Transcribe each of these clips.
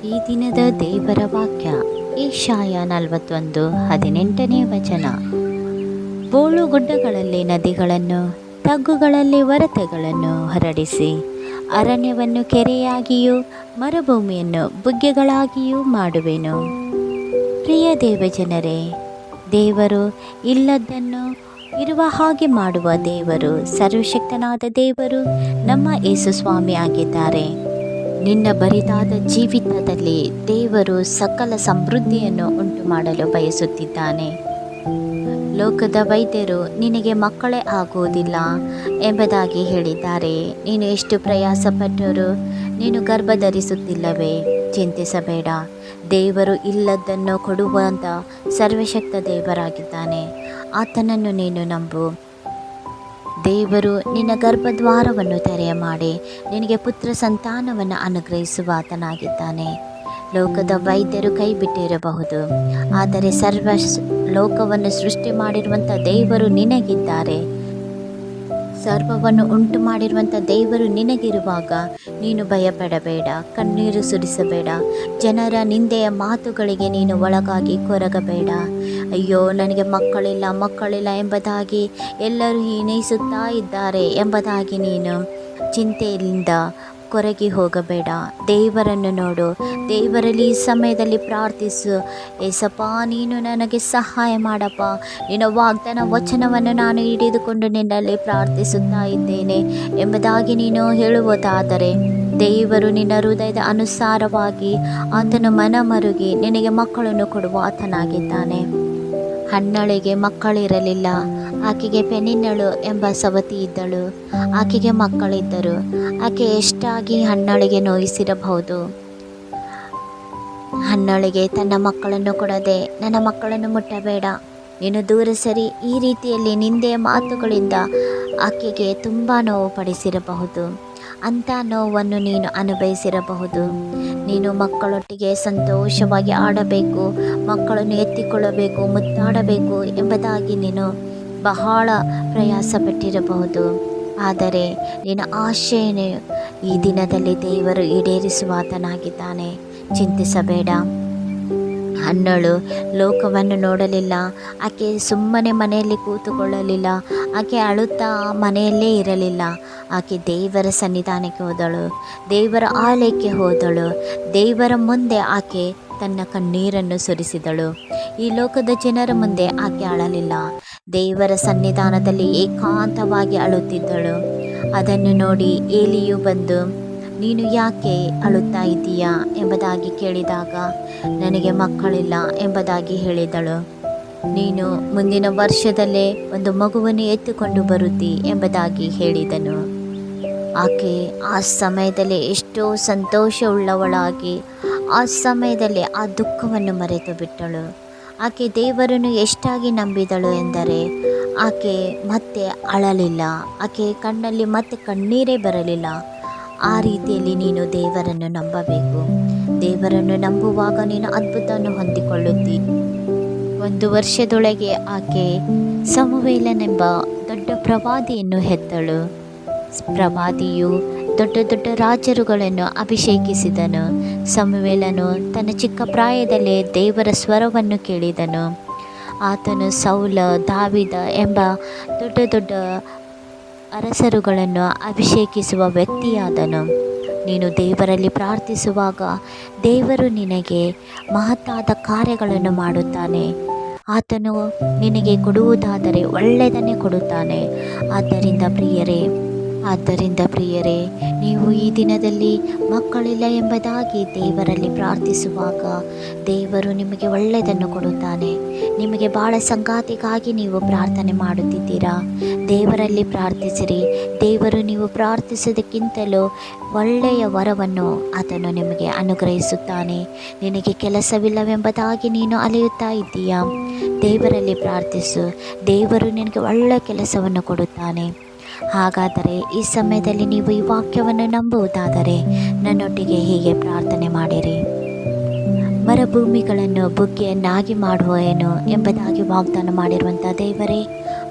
ಈ ದಿನದ ದೇವರ ವಾಕ್ಯ ಏಷಾಯ 41:18 ವಚನ. ಬೋಳು ಗುಡ್ಡಗಳಲ್ಲಿ ನದಿಗಳನ್ನು, ತಗ್ಗುಗಳಲ್ಲಿ ಒರತೆಗಳನ್ನು ಹರಡಿಸಿ, ಅರಣ್ಯವನ್ನು ಕೆರೆಯಾಗಿಯೂ ಮರುಭೂಮಿಯನ್ನು ಬುಗ್ಗೆಗಳಾಗಿಯೂ ಮಾಡುವೆನು. ಪ್ರಿಯ ದೇವಜನರೇ, ದೇವರು ಇಲ್ಲದ್ದನ್ನು ಇರುವ ಹಾಗೆ ಮಾಡುವ ದೇವರು, ಸರ್ವಶಕ್ತನಾದ ದೇವರು ನಮ್ಮ ಯೇಸು ಸ್ವಾಮಿ ಆಗಿದ್ದಾರೆ. ನಿನ್ನ ಬರಿದಾದ ಜೀವಿತದಲ್ಲಿ ದೇವರು ಸಕಲ ಸಮೃದ್ಧಿಯನ್ನು ಉಂಟು ಮಾಡಲು ಬಯಸುತ್ತಿದ್ದಾನೆ. ಲೋಕದ ವೈದ್ಯರು ನಿನಗೆ ಮಕ್ಕಳೇ ಆಗುವುದಿಲ್ಲ ಎಂಬುದಾಗಿ ಹೇಳಿದ್ದಾರೆ. ನೀನು ಎಷ್ಟು ಪ್ರಯಾಸಪಟ್ಟರೂ ನೀನು ಗರ್ಭ ಧರಿಸುತ್ತಿಲ್ಲವೇ? ಚಿಂತಿಸಬೇಡ. ದೇವರು ಇಲ್ಲದನ್ನು ಕೊಡುವಂಥ ಸರ್ವಶಕ್ತ ದೇವರಾಗಿದ್ದಾನೆ. ಆತನನ್ನು ನೀನು ನಂಬು. ದೇವರು ನಿನ್ನ ಗರ್ಭದ್ವಾರವನ್ನು ತೆರೆಯ ಮಾಡಿ ನಿನಗೆ ಪುತ್ರ ಸಂತಾನವನ್ನು ಅನುಗ್ರಹಿಸುವ ಆತನಾಗಿದ್ದಾನೆ. ಲೋಕದ ವೈದ್ಯರು ಕೈ ಬಿಟ್ಟಿರಬಹುದು, ಆದರೆ ಲೋಕವನ್ನು ಸೃಷ್ಟಿ ಮಾಡಿರುವಂಥ ದೇವರು ನಿನಗಿದ್ದಾರೆ. ಸರ್ವವನ್ನು ಉಂಟು ಮಾಡಿರುವಂಥ ದೇವರು ನಿನಗಿರುವಾಗ ನೀನು ಭಯಪಡಬೇಡ, ಕಣ್ಣೀರು ಸುರಿಸಬೇಡ, ಜನರ ನಿಂದೆಯ ಮಾತುಗಳಿಗೆ ನೀನು ಒಳಗಾಗಿ ಕೊರಗಬೇಡ. ಅಯ್ಯೋ, ನನಗೆ ಮಕ್ಕಳಿಲ್ಲ ಎಂಬುದಾಗಿ ಎಲ್ಲರೂ ಹೀನೈಸುತ್ತಾ ಇದ್ದಾರೆ ಎಂಬುದಾಗಿ ನೀನು ಚಿಂತೆಯಿಂದ ಕೊರಗಿ ಹೋಗಬೇಡ. ದೇವರನ್ನು ನೋಡು, ದೇವರಲ್ಲಿ ಈ ಸಮಯದಲ್ಲಿ ಪ್ರಾರ್ಥಿಸು. ಏಸಪ್ಪ, ನೀನು ನನಗೆ ಸಹಾಯ ಮಾಡಪ್ಪ. ನಿನ್ನ ವಾಗ್ದಾನ ವಚನವನ್ನು ನಾನು ಹಿಡಿದುಕೊಂಡು ನಿನ್ನಲ್ಲಿ ಪ್ರಾರ್ಥಿಸುತ್ತಾ ಇದ್ದೇನೆ ಎಂಬುದಾಗಿ ನೀನು ಹೇಳುವುದಾದರೆ, ದೇವರು ನಿನ್ನ ಹೃದಯದ ಅನುಸಾರವಾಗಿ ಆತನು ಮನಮರುಗಿ ನಿನಗೆ ಮಕ್ಕಳನ್ನು ಕೊಡುವ ಆತನಾಗಿದ್ದಾನೆ. ಹನ್ನಳಿಗೆ ಮಕ್ಕಳಿರಲಿಲ್ಲ. ಆಕೆಗೆ ಪೆನಿನ್ನಳು ಎಂಬ ಸವತಿ ಇದ್ದಳು. ಆಕೆಗೆ ಮಕ್ಕಳಿದ್ದರು. ಆಕೆ ಎಷ್ಟಾಗಿ ಹನ್ನಳಿಗೆ ನೋಯಿಸಿರಬಹುದು. ಹನ್ನಳಿಗೆ ತನ್ನ ಮಕ್ಕಳನ್ನು ಕೊಡದೆ, ನನ್ನ ಮಕ್ಕಳನ್ನು ಮುಟ್ಟಬೇಡ, ನೀನು ದೂರ ಸರಿ, ಈ ರೀತಿಯಲ್ಲಿ ನಿಂದೆಯ ಮಾತುಗಳಿಂದ ಆಕೆಗೆ ತುಂಬ ನೋವು ಪಡಿಸಿರಬಹುದು. ಅಂಥ ನೋವನ್ನು ನೀನು ಅನುಭವಿಸಿರಬಹುದು. ನೀನು ಮಕ್ಕಳೊಟ್ಟಿಗೆ ಸಂತೋಷವಾಗಿ ಆಡಬೇಕು, ಮಕ್ಕಳನ್ನು ಎತ್ತಿಕೊಳ್ಳಬೇಕು, ಮುದ್ದಾಡಬೇಕು ಎಂಬುದಾಗಿ ನೀನು ಬಹಳ ಪ್ರಯಾಸಪಟ್ಟಿರಬಹುದು. ಆದರೆ ನಿನ್ನ ಆಶೆಯನ್ನು ಈ ದಿನದಲ್ಲಿ ದೇವರು ಈಡೇರಿಸುವ ಆತನಾಗಿದ್ದಾನೆ. ಚಿಂತಿಸಬೇಡ. ಹನ್ನಳು ಲೋಕವನ್ನು ನೋಡಲಿಲ್ಲ. ಆಕೆ ಸುಮ್ಮನೆ ಮನೆಯಲ್ಲಿ ಕೂತುಕೊಳ್ಳಲಿಲ್ಲ. ಆಕೆ ಅಳುತ್ತಾ ಮನೆಯಲ್ಲೇ ಇರಲಿಲ್ಲ. ಆಕೆ ದೇವರ ಸನ್ನಿಧಾನಕ್ಕೆ ಹೋದಳು, ದೇವರ ಆಲಯಕ್ಕೆ ಹೋದಳು. ದೇವರ ಮುಂದೆ ಆಕೆ ತನ್ನ ಕಣ್ಣೀರನ್ನು ಸುರಿಸಿದಳು. ಈ ಲೋಕದ ಜನರ ಮುಂದೆ ಆಕೆ ಅಳಲಿಲ್ಲ. ದೇವರ ಸನ್ನಿಧಾನದಲ್ಲಿ ಏಕಾಂತವಾಗಿ ಅಳುತ್ತಿದ್ದಳು. ಅದನ್ನು ನೋಡಿ ಏಲಿಯು ಬಂದು, ನೀನು ಯಾಕೆ ಅಳುತ್ತಾ ಇದ್ದೀಯಾ ಎಂಬುದಾಗಿ ಕೇಳಿದಾಗ, ನನಗೆ ಮಕ್ಕಳಿಲ್ಲ ಎಂಬುದಾಗಿ ಹೇಳಿದಳು. ನೀನು ಮುಂದಿನ ವರ್ಷದಲ್ಲೇ ಒಂದು ಮಗುವನ್ನು ಎತ್ತುಕೊಂಡು ಬರುತ್ತಿ ಎಂಬುದಾಗಿ ಹೇಳಿದನು. ಆಕೆ ಆ ಸಮಯದಲ್ಲಿ ಎಷ್ಟೋ ಸಂತೋಷವುಳ್ಳವಳಾಗಿ ಆ ಸಮಯದಲ್ಲಿ ಆ ದುಃಖವನ್ನು ಮರೆತು ಬಿಟ್ಟಳು. ಆಕೆ ದೇವರನ್ನು ಎಷ್ಟಾಗಿ ನಂಬಿದಳು ಎಂದರೆ ಆಕೆ ಮತ್ತೆ ಅಳಲಿಲ್ಲ. ಆಕೆ ಕಣ್ಣಲ್ಲಿ ಮತ್ತೆ ಕಣ್ಣೀರೇ ಬರಲಿಲ್ಲ. ಆ ರೀತಿಯಲ್ಲಿ ನೀನು ದೇವರನ್ನು ನಂಬಬೇಕು. ದೇವರನ್ನು ನಂಬುವಾಗ ನೀನು ಅದ್ಭುತವನ್ನು ಹೊಂದಿಕೊಳ್ಳುತ್ತಿ. 1 ವರ್ಷದೊಳಗೆ ಆಕೆ ಸಮುವೇಲನೆಂಬ ದೊಡ್ಡ ಪ್ರವಾದಿಯನ್ನು ಹೆತ್ತಳು. ಪ್ರವಾದಿಯು ದೊಡ್ಡ ದೊಡ್ಡ ರಾಜರುಗಳನ್ನು ಅಭಿಷೇಕಿಸಿದನು. ಸಮುವೇಲನು ತನ್ನ ಚಿಕ್ಕ ಪ್ರಾಯದಲ್ಲೇ ದೇವರ ಸ್ವರವನ್ನು ಕೇಳಿದನು. ಆತನು ಸೌಲ, ದಾವಿದ ಎಂಬ ದೊಡ್ಡ ದೊಡ್ಡ ಅರಸರುಗಳನ್ನು ಅಭಿಷೇಕಿಸುವ ವ್ಯಕ್ತಿಯಾದನು. ನೀನು ದೇವರಲ್ಲಿ ಪ್ರಾರ್ಥಿಸುವಾಗ ದೇವರು ನಿನಗೆ ಮಹತ್ತಾದ ಕಾರ್ಯಗಳನ್ನು ಮಾಡುತ್ತಾನೆ. ಆತನು ನಿನಗೆ ಕೊಡುವುದಾದರೆ ಒಳ್ಳೆಯದನ್ನೇ ಕೊಡುತ್ತಾನೆ. ಆದ್ದರಿಂದ ಪ್ರಿಯರೇ, ನೀವು ಈ ದಿನದಲ್ಲಿ ಮಕ್ಕಳಿಲ್ಲ ಎಂಬುದಾಗಿ ದೇವರಲ್ಲಿ ಪ್ರಾರ್ಥಿಸುವಾಗ ದೇವರು ನಿಮಗೆ ಒಳ್ಳೆಯದನ್ನು ಕೊಡುತ್ತಾನೆ. ನಿಮಗೆ ಭಾಳ ಸಂಗಾತಿಗಾಗಿ ನೀವು ಪ್ರಾರ್ಥನೆ ಮಾಡುತ್ತಿದ್ದೀರಾ, ದೇವರಲ್ಲಿ ಪ್ರಾರ್ಥಿಸಿರಿ. ದೇವರು ನೀವು ಪ್ರಾರ್ಥಿಸೋದಕ್ಕಿಂತಲೂ ಒಳ್ಳೆಯ ವರವನ್ನು ಆತನು ನಿಮಗೆ ಅನುಗ್ರಹಿಸುತ್ತಾನೆ. ನಿನಗೆ ಕೆಲಸವಿಲ್ಲವೆಂಬುದಾಗಿ ನೀನು ಅಲೆಯುತ್ತಾ ಇದ್ದೀಯಾ, ದೇವರಲ್ಲಿ ಪ್ರಾರ್ಥಿಸು. ದೇವರು ನಿನಗೆ ಒಳ್ಳೆಯ ಕೆಲಸವನ್ನು ಕೊಡುತ್ತಾನೆ. ಹಾಗಾದರೆ ಈ ಸಮಯದಲ್ಲಿ ನೀವು ಈ ವಾಕ್ಯವನ್ನು ನಂಬುವುದಾದರೆ ನನ್ನೊಟ್ಟಿಗೆ ಹೀಗೆ ಪ್ರಾರ್ಥನೆ ಮಾಡಿರಿ. ಮರುಭೂಮಿಗಳನ್ನು ಬುಗ್ಗೆಯನ್ನಾಗಿ ಮಾಡುವೆನು ಎಂಬುದಾಗಿ ವಾಗ್ದಾನ ಮಾಡಿರುವಂಥ ದೇವರೇ,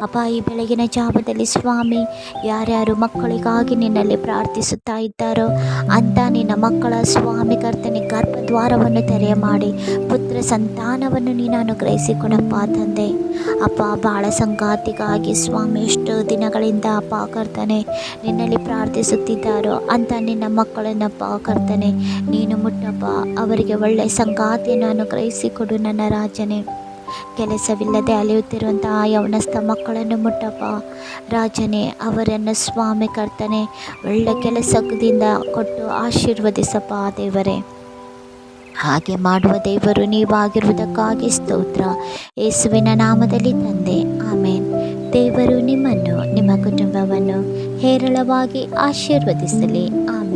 ಅಪ್ಪ, ಈ ಬೆಳಗಿನ ಜಾವದಲ್ಲಿ ಸ್ವಾಮಿ, ಯಾರ್ಯಾರು ಮಕ್ಕಳಿಗಾಗಿ ನಿನ್ನಲ್ಲಿ ಪ್ರಾರ್ಥಿಸುತ್ತಾ ಇದ್ದಾರೋ ಅಂತ ನಿನ್ನ ಮಕ್ಕಳ ಸ್ವಾಮಿ ಕರ್ತನೆ ಗರ್ಭದ್ವಾರವನ್ನು ತೆರೆಯ ಮಾಡಿ ಪುತ್ರ ಸಂತಾನವನ್ನು ನೀನು ಅನುಗ್ರಹಿಸಿಕೊಡಪ್ಪ ತಂದೆ. ಅಪ್ಪ, ಬಾಳ ಸಂಗಾತಿಗಾಗಿ ಸ್ವಾಮಿ ಎಷ್ಟು ದಿನಗಳಿಂದ ಅಪ್ಪ ಕರ್ತನೆ ನಿನ್ನಲ್ಲಿ ಪ್ರಾರ್ಥಿಸುತ್ತಿದ್ದಾರೋ ಅಂತ ನಿನ್ನ ಮಕ್ಕಳನ್ನಪ್ಪ ಕರ್ತನೆ ನೀನು ಮುಟ್ಟಪ್ಪ, ಅವರಿಗೆ ಒಳ್ಳೆಯ ಸಂಗಾತಿಯನ್ನು ಅನುಗ್ರಹಿಸಿಕೊಡು ನನ್ನ ರಾಜನೇ. ಕೆಲಸವಿಲ್ಲದೆ ಅಲೆಯುತ್ತಿರುವಂತಹ ಯವನಸ್ಥ ಮಕ್ಕಳನ್ನು ಮುಟ್ಟಪ್ಪ ರಾಜನೇ, ಅವರನ್ನು ಸ್ವಾಮಿ ಕರ್ತನೆ ಒಳ್ಳೆ ಕೆಲಸದಿಂದ ಕೊಟ್ಟು ಆಶೀರ್ವದಿಸಪ್ಪ ದೇವರೇ. ಹಾಗೆ ಮಾಡುವ ದೇವರು ನೀವಾಗಿರುವುದಕ್ಕಾಗಿ ಸ್ತೋತ್ರ. ಯೇಸುವಿನ ನಾಮದಲ್ಲಿ ತಂದೆ, ಆಮೇನ್. ದೇವರು ನಿಮ್ಮನ್ನು ನಿಮ್ಮ ಕುಟುಂಬವನ್ನು ಹೇರಳವಾಗಿ ಆಶೀರ್ವದಿಸಲಿ. ಆಮೇನ್.